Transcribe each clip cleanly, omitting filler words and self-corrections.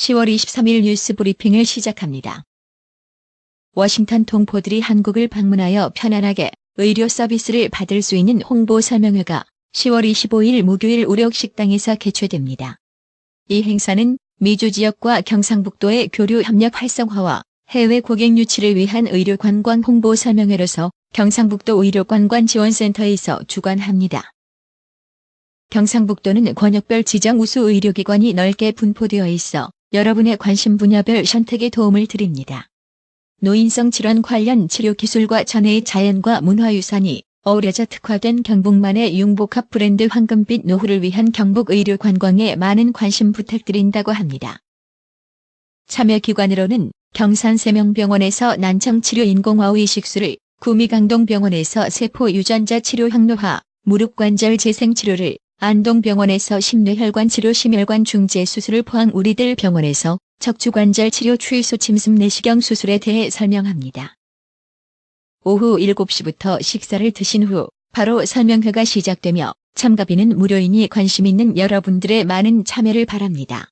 10월 23일 뉴스 브리핑을 시작합니다. 워싱턴 동포들이 한국을 방문하여 편안하게 의료 서비스를 받을 수 있는 홍보 설명회가 10월 25일 목요일 우력식당에서 개최됩니다. 이 행사는 미주 지역과 경상북도의 교류 협력 활성화와 해외 고객 유치를 위한 의료 관광 홍보 설명회로서 경상북도 의료관광지원센터에서 주관합니다. 경상북도는 권역별 지정 우수 의료기관이 넓게 분포되어 있어 여러분의 관심 분야별 선택에 도움을 드립니다. 노인성 질환 관련 치료 기술과 전해의 자연과 문화유산이 어우러져 특화된 경북만의 융복합 브랜드 황금빛 노후를 위한 경북 의료 관광에 많은 관심 부탁드린다고 합니다. 참여기관으로는 경산세명병원에서 난청치료 인공화우 이식술을, 구미강동병원에서 세포 유전자 치료 항노화, 무릎관절 재생치료를, 안동병원에서 심뇌혈관 치료 심혈관 중재 수술을 포항 우리들 병원에서 척추관절 치료 추이소 침습 내시경 수술에 대해 설명합니다. 오후 7시부터 식사를 드신 후 바로 설명회가 시작되며 참가비는 무료이니 관심 있는 여러분들의 많은 참여를 바랍니다.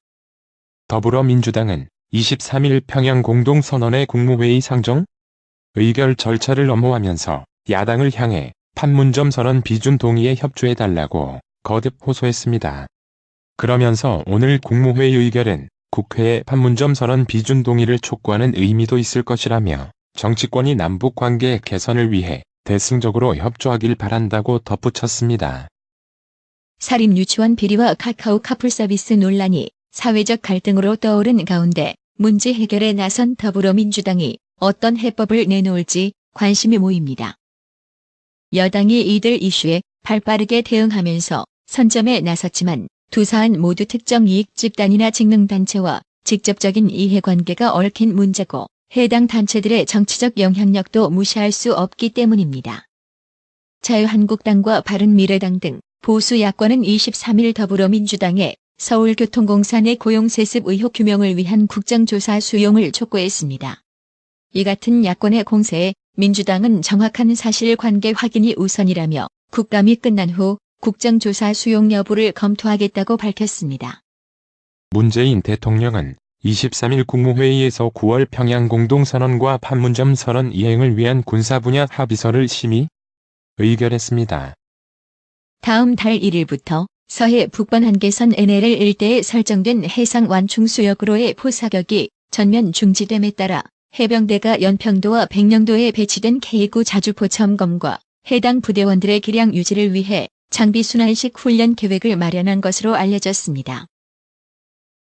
더불어민주당은 23일 평양 공동선언의 국무회의 상정 의결 절차를 엄호하면서 야당을 향해 판문점 선언 비준 동의에 협조해달라고 거듭 호소했습니다. 그러면서 오늘 국무회의 의결은 국회의 판문점 선언 비준 동의를 촉구하는 의미도 있을 것이라며 정치권이 남북관계 개선을 위해 대승적으로 협조하길 바란다고 덧붙였습니다. 사립 유치원 비리와 카카오 카풀 서비스 논란이 사회적 갈등으로 떠오른 가운데 문제 해결에 나선 더불어민주당이 어떤 해법을 내놓을지 관심이 모입니다. 여당이 이들 이슈에 발빠르게 대응하면서 선점에 나섰지만 두 사안 모두 특정 이익 집단이나 직능단체와 직접적인 이해관계가 얽힌 문제고 해당 단체들의 정치적 영향력도 무시할 수 없기 때문입니다. 자유한국당과 바른미래당 등 보수 야권은 23일 더불어민주당에 서울교통공사 내 고용세습 의혹 규명을 위한 국정조사 수용을 촉구했습니다. 이 같은 야권의 공세에 민주당은 정확한 사실관계 확인이 우선이라며 국감이 끝난 후 국정조사 수용 여부를 검토하겠다고 밝혔습니다. 문재인 대통령은 23일 국무회의에서 9월 평양 공동선언과 판문점 선언 이행을 위한 군사 분야 합의서를 심의 의결했습니다. 다음 달 1일부터 서해 북번 한계선 NLL 일대에 설정된 해상 완충수역으로의 포사격이 전면 중지됨에 따라 해병대가 연평도와 백령도에 배치된 K9 자주포 점검과 해당 부대원들의 기량 유지를 위해 장비 순환식 훈련 계획을 마련한 것으로 알려졌습니다.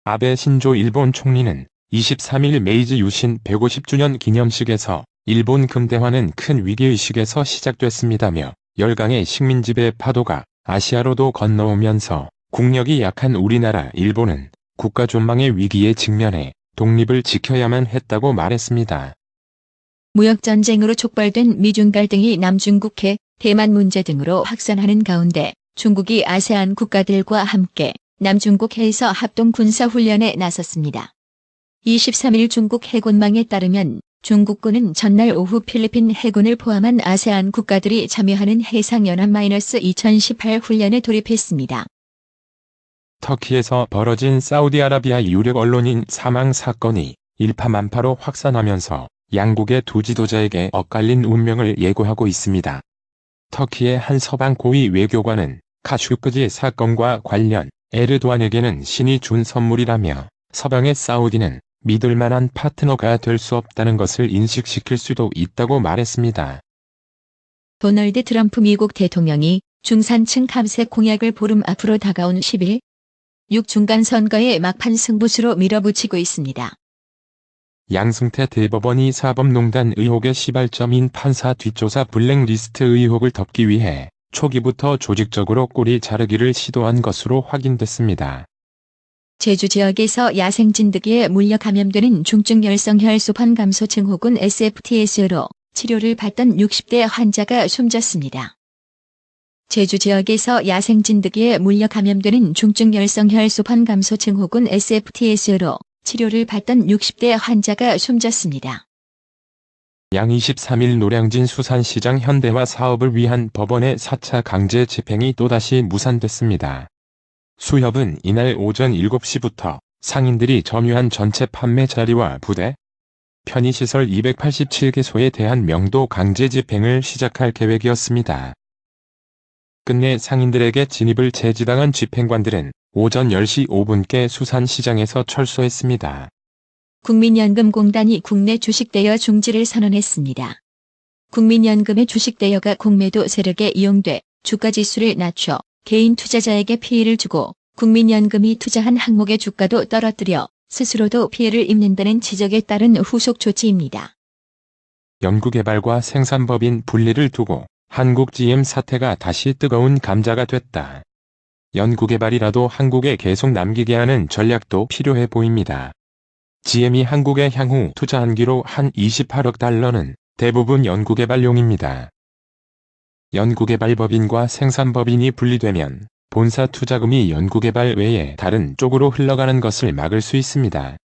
아베 신조 일본 총리는 23일 메이지 유신 150주년 기념식에서 일본 금대화는 큰 위기의식에서 시작됐습니다며 열강의 식민지배 파도가 아시아로도 건너오면서 국력이 약한 우리나라 일본은 국가 존망의 위기에 직면해 독립을 지켜야만 했다고 말했습니다. 무역전쟁으로 촉발된 미중 갈등이 남중국해, 대만 문제 등으로 확산하는 가운데 중국이 아세안 국가들과 함께 남중국해에서 합동 군사훈련에 나섰습니다. 23일 중국 해군망에 따르면 중국군은 전날 오후 필리핀 해군을 포함한 아세안 국가들이 참여하는 해상연합-2018 훈련에 돌입했습니다. 터키에서 벌어진 사우디아라비아 유력 언론인 사망 사건이 일파만파로 확산하면서 양국의 두 지도자에게 엇갈린 운명을 예고하고 있습니다. 터키의 한 서방 고위 외교관은 카슈크지 사건과 관련 에르도안에게는 신이 준 선물이라며 서방의 사우디는 믿을 만한 파트너가 될 수 없다는 것을 인식시킬 수도 있다고 말했습니다. 도널드 트럼프 미국 대통령이 중산층 감세 공약을 보름 앞으로 다가온 10일 6중간 선거의 막판 승부수로 밀어붙이고 있습니다. 양승태 대법원이 사법농단 의혹의 시발점인 판사 뒷조사 블랙리스트 의혹을 덮기 위해 초기부터 조직적으로 꼬리 자르기를 시도한 것으로 확인됐습니다. 제주 지역에서 야생 진드기에 물려 감염되는 중증 열성혈소판 감소 증후군 SFTS로 치료를 받던 60대 환자가 숨졌습니다. 제주 지역에서 야생 진드기에 물려 감염되는 중증 열성혈소판 감소 증후군 SFTS로 치료를 받던 60대 환자가 숨졌습니다. 양 23일 노량진 수산시장 현대화 사업을 위한 법원의 4차 강제 집행이 또다시 무산됐습니다. 수협은 이날 오전 7시부터 상인들이 점유한 전체 판매 자리와 부대, 편의시설 287개소에 대한 명도 강제 집행을 시작할 계획이었습니다. 끝내 상인들에게 진입을 제지당한 집행관들은 오전 10시 5분께 수산시장에서 철수했습니다. 국민연금공단이 국내 주식대여 중지를 선언했습니다. 국민연금의 주식대여가 공매도 세력에 이용돼 주가지수를 낮춰 개인 투자자에게 피해를 주고 국민연금이 투자한 항목의 주가도 떨어뜨려 스스로도 피해를 입는다는 지적에 따른 후속 조치입니다. 연구개발과 생산법인 분리를 두고 한국 GM 사태가 다시 뜨거운 감자가 됐다. 연구개발이라도 한국에 계속 남기게 하는 전략도 필요해 보입니다. GM이 한국에 향후 투자한기로 한 28억 달러는 대부분 연구개발용입니다. 연구개발법인과 생산법인이 분리되면 본사 투자금이 연구개발 외에 다른 쪽으로 흘러가는 것을 막을 수 있습니다.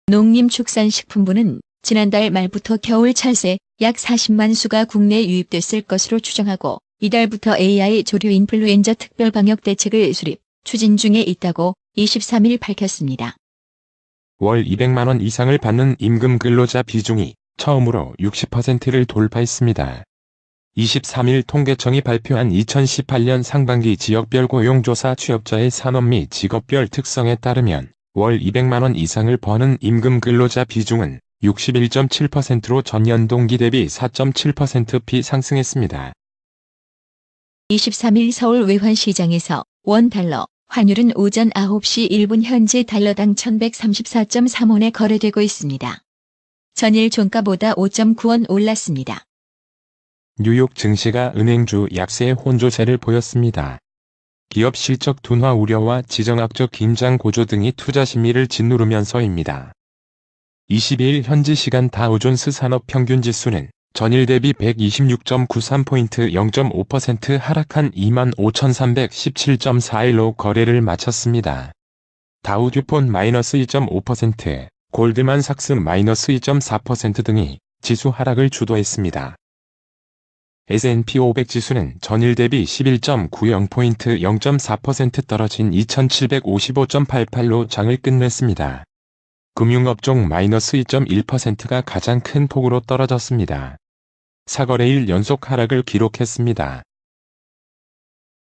농림축산식품부는 지난달 말부터 겨울철새 약 40만 수가 국내에 유입됐을 것으로 추정하고 이달부터 AI 조류 인플루엔자 특별방역 대책을 수립, 추진 중에 있다고 23일 밝혔습니다. 월 200만 원 이상을 받는 임금 근로자 비중이 처음으로 60%를 돌파했습니다. 23일 통계청이 발표한 2018년 상반기 지역별 고용조사 취업자의 산업 및 직업별 특성에 따르면 월 200만 원 이상을 버는 임금 근로자 비중은 61.7%로 전년 동기 대비 4.7%p 상승했습니다. 23일 서울 외환시장에서 원달러 환율은 오전 9시 1분 현재 달러당 1134.3원에 거래되고 있습니다. 전일 종가보다 5.9원 올랐습니다. 뉴욕 증시가 은행주 약세의 혼조세를 보였습니다. 기업 실적 둔화 우려와 지정학적 긴장 고조 등이 투자 심리를 짓누르면서입니다. 22일 현지 시간 다우존스 산업평균지수는 전일 대비 126.93포인트 0.5% 하락한 25,317.41로 거래를 마쳤습니다. 다우듀폰 마이너스 2.5%, 골드만삭스 마이너스 2.4% 등이 지수 하락을 주도했습니다. S&P 500 지수는 전일 대비 11.90포인트 0.4% 떨어진 2755.88로 장을 끝냈습니다. 금융업종 마이너스 2.1%가 가장 큰 폭으로 떨어졌습니다. 4거래일 연속 하락을 기록했습니다.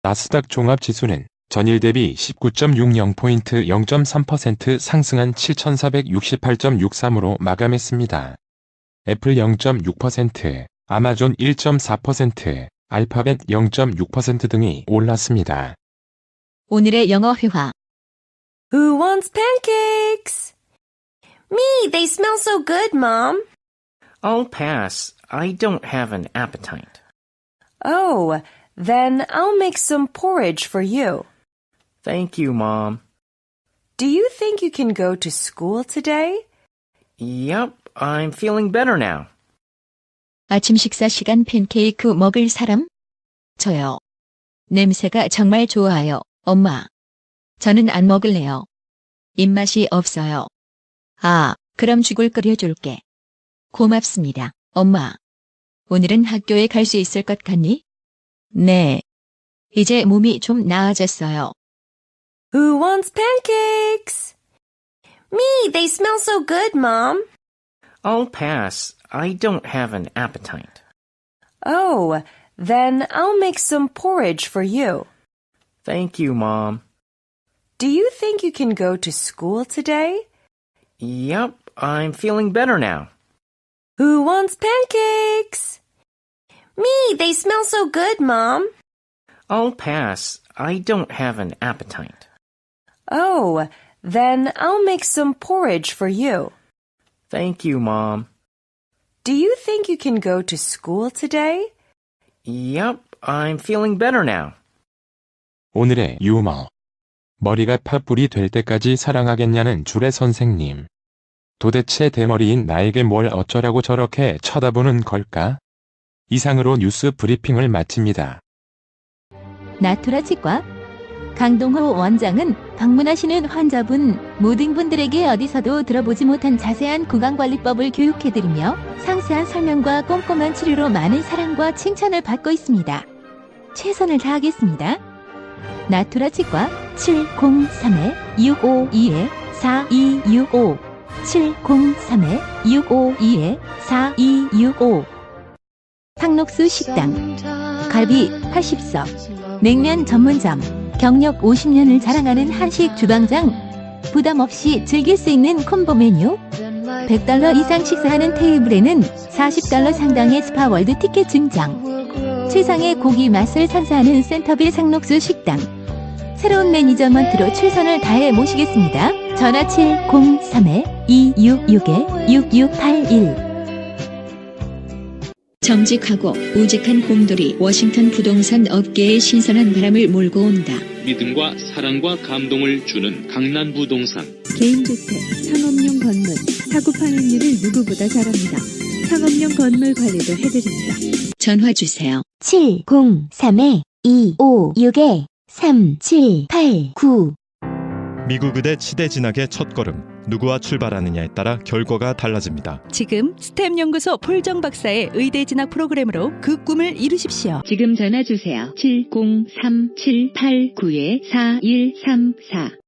나스닥 종합지수는 전일 대비 19.60포인트 0.3% 상승한 7468.63으로 마감했습니다. 애플 0.6%, 아마존 1.4%, 알파벳 0.6% 등이 올랐습니다. 오늘의 영어 회화. Who wants pancakes? Me, they smell so good, Mom. I'll pass. I don't have an appetite. Oh, then I'll make some porridge for you. Thank you, Mom. Do you think you can go to school today? Yep, I'm feeling better now. 아침 식사 시간 팬케이크 먹을 사람? 저요. 냄새가 정말 좋아요, 엄마. 저는 안 먹을래요. 입맛이 없어요. 아, 그럼 죽을 끓여줄게. 고맙습니다, 엄마. 오늘은 학교에 갈 수 있을 것 같니? 네. 이제 몸이 좀 나아졌어요. Who wants pancakes? Me, they smell so good, Mom. I'll pass. I don't have an appetite. Oh, then I'll make some porridge for you. Thank you, Mom. Do you think you can go to school today? Yep, I'm feeling better now. Who wants pancakes? Me, they smell so good, Mom. I'll pass. I don't have an appetite. Oh, then I'll make some porridge for you. Thank you, Mom. Do you think you can go to school today? Yep, I'm feeling better now. 오늘의 유머. 머리가 팥불이 될 때까지 사랑하겠냐는 줄의 선생님. 도대체 대머리인 나에게 뭘 어쩌라고 저렇게 쳐다보는 걸까? 이상으로 뉴스 브리핑을 마칩니다. 나투라 치과 강동호 원장은 방문하시는 환자분 모든 분들에게 어디서도 들어보지 못한 자세한 구강관리법을 교육해드리며 상세한 설명과 꼼꼼한 치료로 많은 사랑과 칭찬을 받고 있습니다. 최선을 다하겠습니다. 나투라 치과 703-652-4265 703-652-4265 상록수 식당 갈비 80석 냉면 전문점 경력 50년을 자랑하는 한식 주방장 부담 없이 즐길 수 있는 콤보 메뉴 $100 이상 식사하는 테이블에는 $40 상당의 스파월드 티켓 증정 최상의 고기 맛을 선사하는 센터빌 상록수 식당 새로운 매니저먼트로 최선을 다해 모시겠습니다. 전화 703-266-6681 정직하고 우직한 곰돌이 워싱턴 부동산 업계에 신선한 바람을 몰고 온다. 믿음과 사랑과 감동을 주는 강남부동산. 개인주택, 상업용 건물, 사고 판매율을 누구보다 잘합니다. 상업용 건물 관리도 해드립니다. 전화 주세요. 703-256-3789 미국 의대 치대 진학의 첫걸음. 누구와 출발하느냐에 따라 결과가 달라집니다. 지금 스템 연구소 폴정 박사의 의대 진학 프로그램으로 그 꿈을 이루십시오. 지금 전화 주세요. 703-789-4134